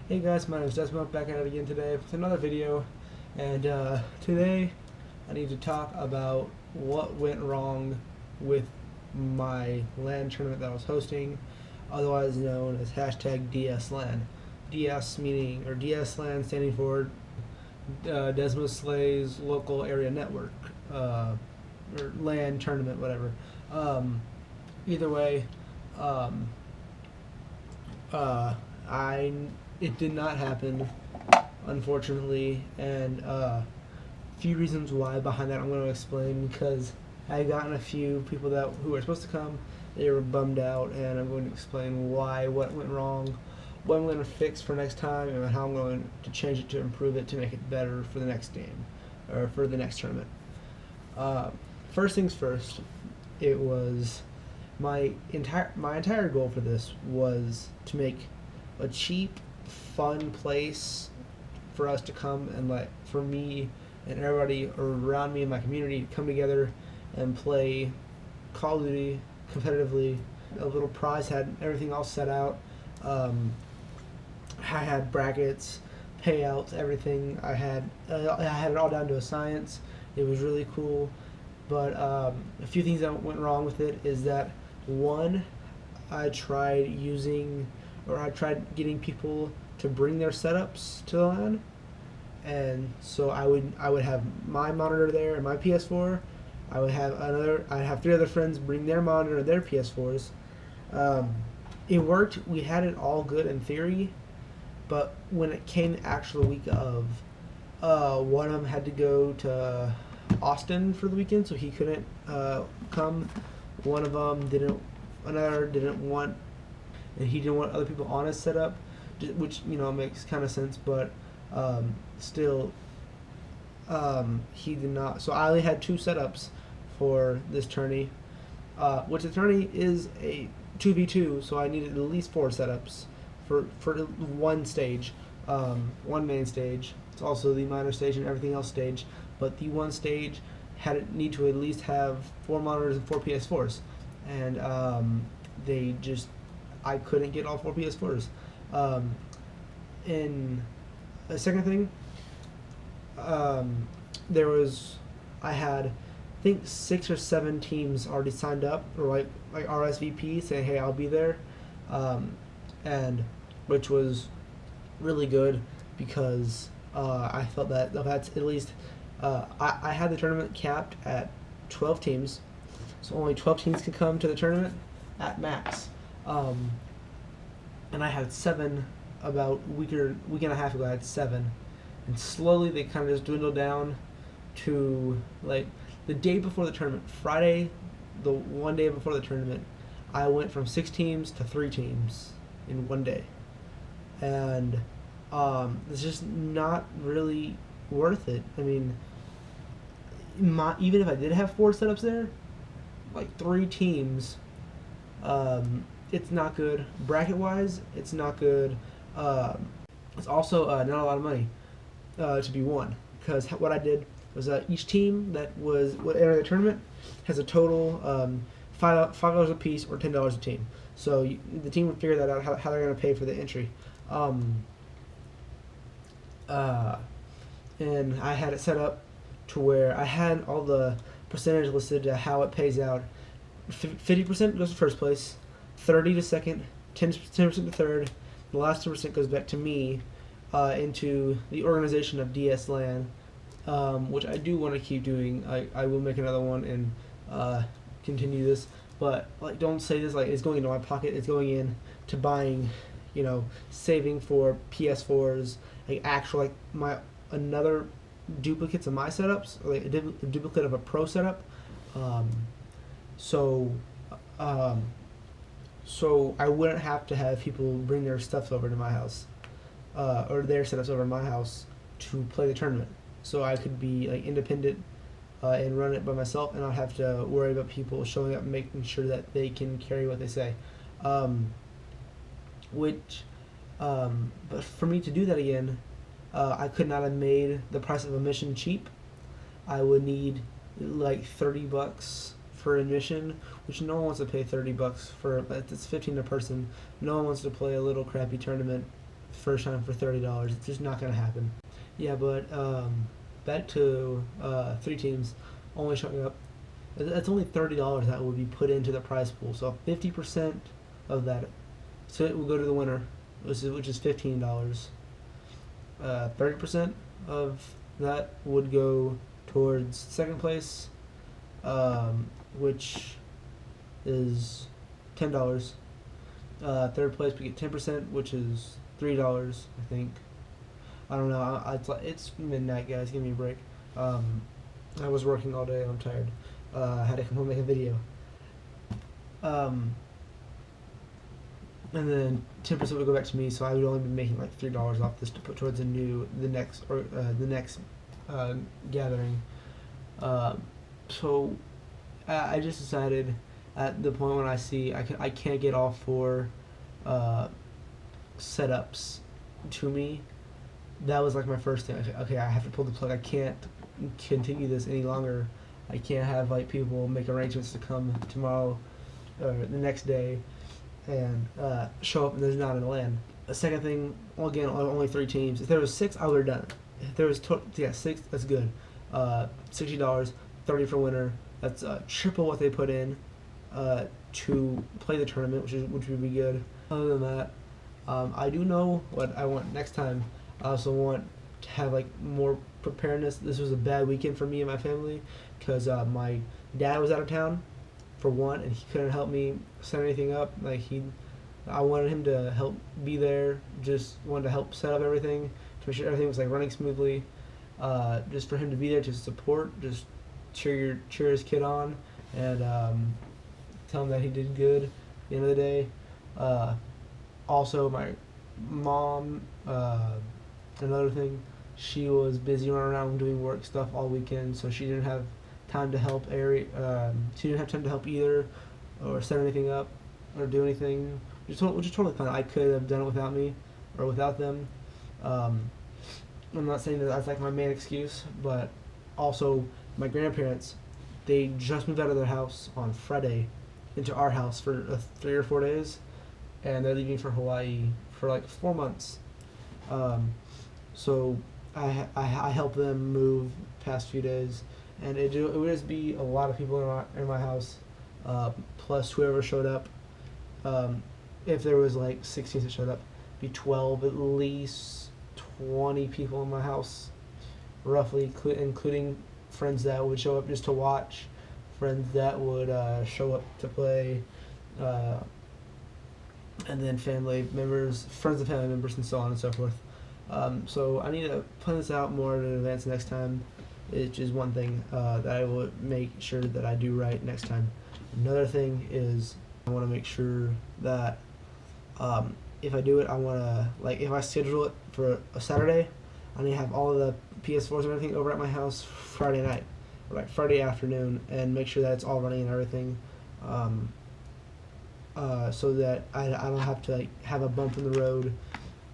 Hey guys, my name is Desmo, back at it again today with another video, and today I need to talk about what went wrong with my LAN tournament that I was hosting, otherwise known as hashtag DSLAN. DS meaning, or DSLAN standing for Desmo Slay's Local Area Network, or LAN tournament, whatever. Either way, um, I it did not happen, unfortunately, and a few reasons why behind that I'm going to explain, because I gotten a few people who were supposed to come, they were bummed out, and I'm going to explain why, what went wrong, what I'm going to fix for next time, and how I'm going to change it to improve it to make it better for the next game, or for the next tournament. First things first, it was my entire goal for this was to make a cheap, fun place for us to come and for me and everybody around me in my community to come together and play Call of Duty competitively. A little prize had everything all set out. I had brackets, payouts, everything. I had it all down to a science. It was really cool, but a few things that went wrong with it is that, one, I tried getting people to bring their setups to the LAN, and so I would have my monitor there and my PS4. I'd have three other friends bring their monitor and their PS4s. It worked. We had it all good in theory, but when it came the actual week of, one of them had to go to Austin for the weekend, so he couldn't come. One of them another didn't want, and he didn't want other people on his setup, which makes kind of sense, but still, he did not. So I only had two setups for this tourney, which the tourney is a 2v2, so I needed at least 4 setups for one stage, one main stage. It's also the minor stage and everything else stage, but the one stage need to at least have 4 monitors and 4 PS4s, and I couldn't get all 4 PS4s. And the second thing, I had, I think, 6 or 7 teams already signed up, or like RSVP saying, hey, I'll be there, and which was really good, because I felt that that's at least, I had the tournament capped at 12 teams, so only 12 teams can come to the tournament at max. And I had 7 about week and a half ago. I had 7, and slowly they kind of just dwindled down to the day before the tournament, Friday, the one day before the tournament, I went from 6 teams to 3 teams in one day, and it's just not really worth it. I mean, even if I did have 4 setups there, 3 teams, it's not good. Bracket wise, it's not good. It's also not a lot of money to be won, because what I did was each team that would enter the tournament has a total $5 a piece, or $10 a team. So the team would figure that out, how they're going to pay for the entry. And I had it set up to where I had all the percentage listed to how it pays out. 50% goes to first place, 30 to second, 10% to third. The last 10% goes back to me, into the organization of DSLAN, which I do want to keep doing. I will make another one and continue this, but don't say this it's going into my pocket. It's going in to buying, saving for PS4s, actual another duplicates of my setups, or a duplicate of a pro setup. So I wouldn't have to have people bring their stuff over to my house, or their setups over to my house to play the tournament. So I could be independent and run it by myself, and not have to worry about people showing up and making sure that they can carry what they say. But for me to do that again, I could not have made the price of admission cheap. I would need $30 for admission, which no one wants to pay $30 for. It's 15 a person. No one wants to play a little crappy tournament first time for $30. It's just not gonna happen. Yeah, but back to 3 teams only showing up. That's only $30 that would be put into the prize pool. So 50% of that, so it will go to the winner, which is $15. 30% of that would go towards second place, which is $10. Third place we get 10%, which is $3. I think. I don't know. It's midnight, guys. Give me a break. I was working all day. I'm tired. I had to come home and make a video. And then 10% would go back to me, so I would only be making like $3 off this to put towards the next gathering. So I just decided at the point when I see I can't get all 4 setups to me. That was like my first thing. Okay, I have to pull the plug. I can't continue this any longer. I can't have like people make arrangements to come tomorrow or the next day and show up and there's not a LAN. A second thing, again, only 3 teams. If there was 6, I would have done it. If there was 6, that's good. $60, 30 for winner. That's triple what they put in to play the tournament, which would be good. Other than that, I do know what I want next time. I also want to have like more preparedness. This was a bad weekend for me and my family because my dad was out of town for one, and he couldn't help me set anything up. I wanted him to help be there. Just wanted to help set up everything to make sure everything was like running smoothly. Just for him to be there to support, just cheer his kid on, and tell him that he did good at the end of the day. Also, my mom. Another thing, she was busy running around doing work stuff all weekend, so she didn't have time to help she didn't have time to help either, or set anything up, or do anything, which is totally fine. I could have done it without me, or without them. I'm not saying that that's like my main excuse, but also my grandparents, they just moved out of their house on Friday into our house for 3 or 4 days, and they're leaving for Hawaii for like 4 months. So I helped them move past few days, and it would just be a lot of people in my house, plus whoever showed up. If there was like 16 that showed up, be 12, at least 20 people in my house, roughly, including friends that would show up just to watch, friends that would show up to play, and then family members, friends of family members, and so on and so forth. So I need to plan this out more in advance next time, which is one thing that I will make sure that I do right next time. Another thing is I want to make sure that if I do it, I want to, like, if I schedule it for a Saturday, I need to have all of the PS4s and everything over at my house Friday night, or like Friday afternoon, and make sure that it's all running and everything, so that I don't have to like have a bump in the road,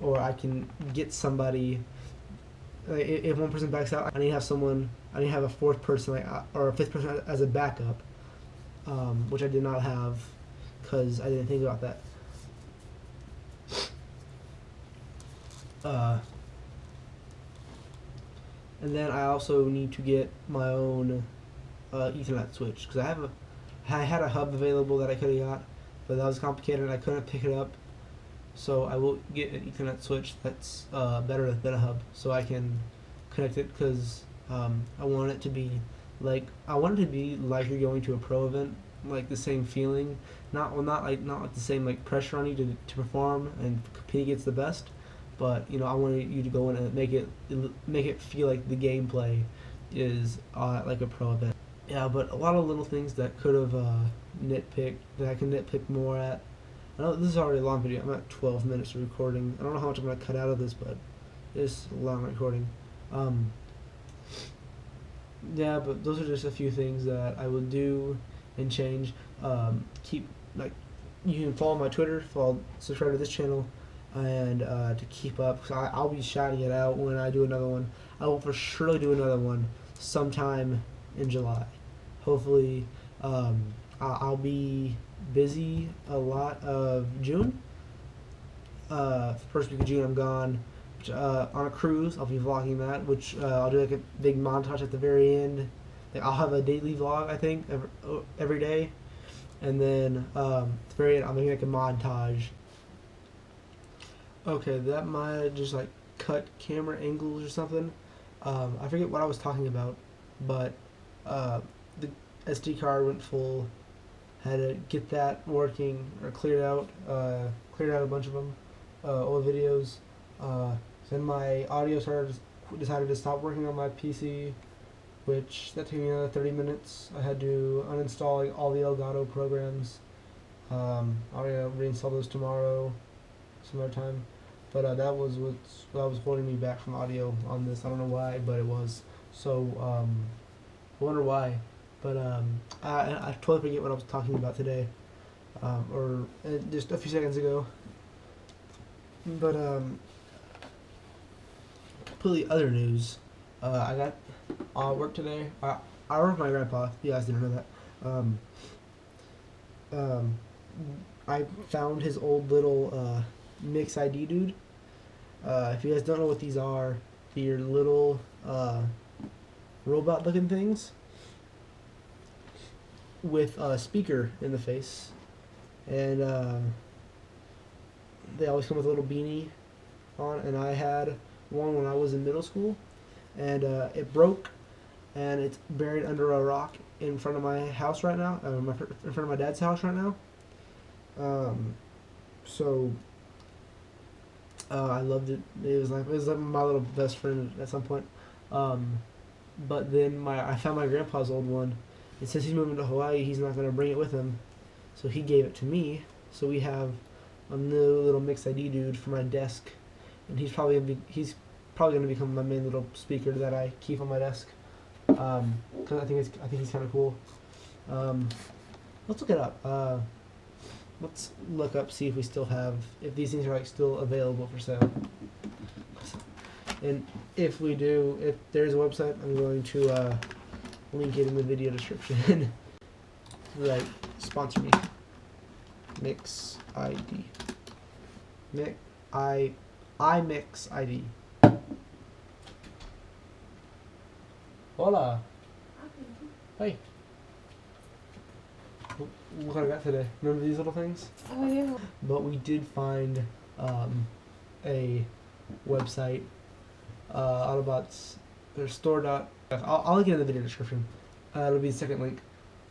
or I can get somebody. If one person backs out, I need to have a 4th person, or a 5th person as a backup, which I did not have because I didn't think about that. And then I also need to get my own Ethernet switch, because I had a hub available that I could have got, but that was complicated and I couldn't pick it up. So I will get an Ethernet switch that's better than a hub, so I can connect it, because I want it to be like you're going to a pro event, like the same feeling, not like the same like pressure on you to perform and compete against the best, but I want you to go in and make it feel like the gameplay is like a pro event. Yeah, but a lot of little things that could have nitpicked, that I can nitpick more at. I know this is already a long video. I'm at 12 minutes of recording. I don't know how much I'm going to cut out of this, but it's a long recording. Yeah, but those are just a few things that I will do and change. You can follow my Twitter, subscribe to this channel, and to keep up. So I'll be shouting it out when I do another one. I will for sure do another one sometime in July. Hopefully, I'll be busy a lot of June. first week of June I'm gone, which, on a cruise. I'll be vlogging that, which I'll do like a big montage at the very end. Like I'll have a daily vlog, I think, every day, and then at the very end I'll make like a montage. Okay, that might just like cut camera angles or something. I forget what I was talking about, but the SD card went full. Had to get that working or cleared out a bunch of them, old videos. Then my audio decided to stop working on my PC, which that took me another 30 minutes. I had to uninstall like, all the Elgato programs. I'll reinstall those tomorrow, some other time. But that was what was holding me back from audio on this. I don't know why, but it was. So I wonder why. But I totally forget what I was talking about today, or just a few seconds ago. But completely other news. I got work today. I work with my grandpa. You guys didn't know that. I found his old little Mix ID dude. If you guys don't know what these are, they're little robot-looking things with a speaker in the face, and they always come with a little beanie on. And I had one when I was in middle school, and it broke, and it's buried under a rock in front of my house right now, in front of my dad's house right now. So I loved it. It was like my little best friend at some point. But then I found my grandpa's old one. And since he's moving to Hawaii, he's not going to bring it with him, so he gave it to me. So we have a new little Mix ID dude for my desk, and he's probably going to become my main little speaker that I keep on my desk. Cause I think he's kind of cool. Let's look it up. Let's look up, see if we still have, if these things are like still available for sale. And if we do, if there's a website, I'm going to link it in the video description. Right, sponsor me. Mix ID. Mix ID. Hola. Hey. Look what I got today. Remember these little things? Oh yeah. But we did find a website, Autobots. Their store. I'll link it in the video description. It'll be the second link.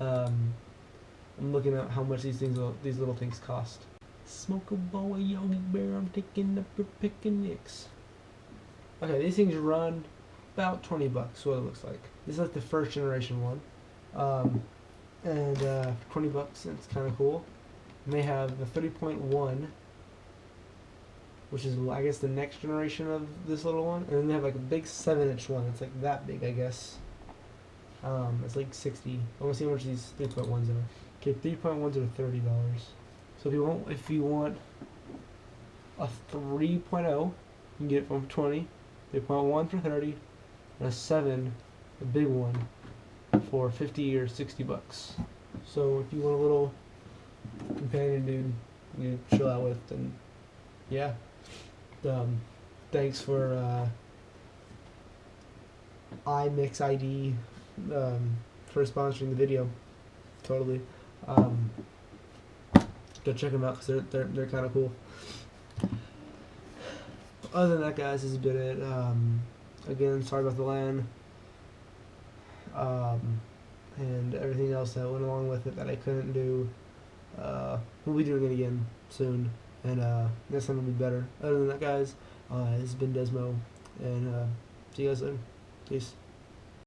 I'm looking at how much these little things cost. Smoke a bowl of Yogi Bear. I'm taking up your picnics. Okay, these things run about $20. What it looks like. This is like the first generation one. And for $20, it's kind of cool. And they have the 30.1, which is, I guess, the next generation of this little one. And then they have like a big 7-inch one. It's like that big, I guess. It's like 60. I want to see how much these 3.1s are. Okay, 3.1s are $30. So if you want a 3.0, you can get it for 20. 3.1 for 30, and a 7, a big one, for $50 or $60. So if you want a little companion dude you chill out with, then yeah. Thanks for iMix ID for sponsoring the video. Totally. Go check them out because they're kind of cool. Other than that, guys, this has been it. Again, sorry about the LAN. And everything else that went along with it that I couldn't do. We'll be doing it again soon, and next time will be better. Other than that, guys, this has been Desmo, and see you guys later. Peace.